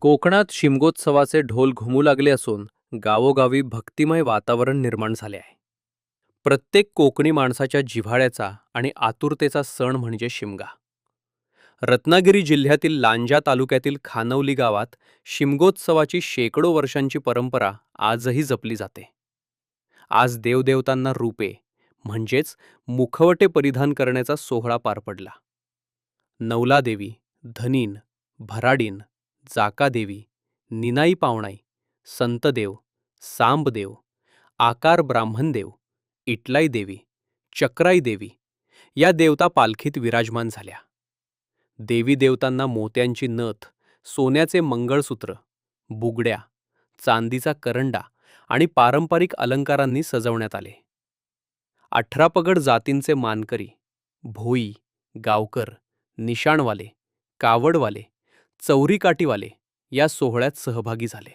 कोकणात शिमगोत्सवाचे ढोल घुमू लागले असून गावोगावी भक्तिमय वातावरण निर्माण झाले आहे. प्रत्येक कोकणी माणसाच्या जिव्हाळ्याचा आणि आतुरतेचा सण म्हणजे शिमगा. रत्नागिरी जिल्ह्यातील लांजा तालुक्यातील खानवली गावात शिमगोत्सवाची शेकडो वर्षांची परंपरा आजही जपली जाते. आज देवदेवतांना रूपे म्हणजेच मुखवटे परिधान करण्याचा सोहळा पार पडला. नवलादेवी, धनीन, भराडीन, जाकादेवी, निनाई पावणाई, संतदेव, सांबदेव, आकार ब्राह्मणदेव, इटलाई देवी, चक्राई देवी या देवता पालखीत विराजमान झाल्या. देवी देवतांना मोत्यांची नथ, सोन्याचे मंगळसूत्र, बुगड्या, चांदीचा करंडा आणि पारंपरिक अलंकारांनी सजवण्यात आले. 18 पगड जातींचे मानकरी, भोई, गावकर, निशाणवाले, कावडवाले, चौरीकाठीवाले या सोहळ्यात सहभागी झाले.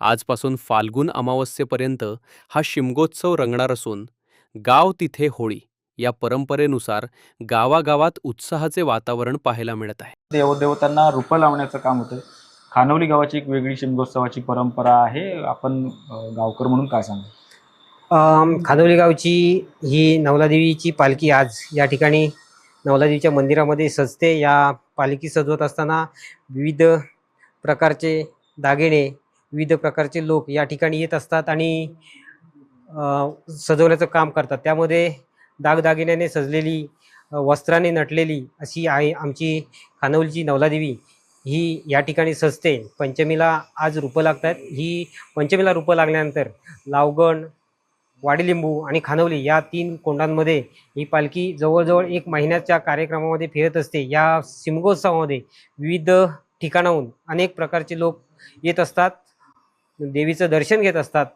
आजपासून फाल्गुन अमावस्येपर्यंत हा शिमगोत्सव रंगणार असून गाव तिथे होळी या परंपरेनुसार गावागावात उत्साहाचे वातावरण पाहायला मिळत आहे. देवदेवतांना रूपं लावण्याचं काम होतं. खानवली गावाची एक वेगळी शिमगोत्सवाची परंपरा आहे. आपण गावकर म्हणून काय सांगाल? खानवली गावची ही नवलादेवीची पालखी आज या ठिकाणी नवलादेवीच्या मंदिरामध्ये सजते. या पालखी सजवत असताना विविध प्रकारचे दागिने, विविध प्रकारचे लोक या ठिकाणी येत असतात आणि सजवण्याचं काम करतात. त्यामध्ये दागदागिन्याने सजलेली, वस्त्राने नटलेली अशी आहे आमची खानवलीची नवलादेवी. ही या ठिकाणी सजते. पंचमीला आज रूपं लागत आहेत. ही पंचमीला रूपं लागल्यानंतर लावगण, वाडीलिंबू आणि खानवली या 3 कोंडांमध्ये ही पालखी जवळजवळ 1 महिन्याच्या कार्यक्रमामध्ये फिरत असते. या शिमगोत्सवामध्ये विविध ठिकाणाहून अनेक प्रकारचे लोक येत असतात, देवीचं दर्शन घेत असतात.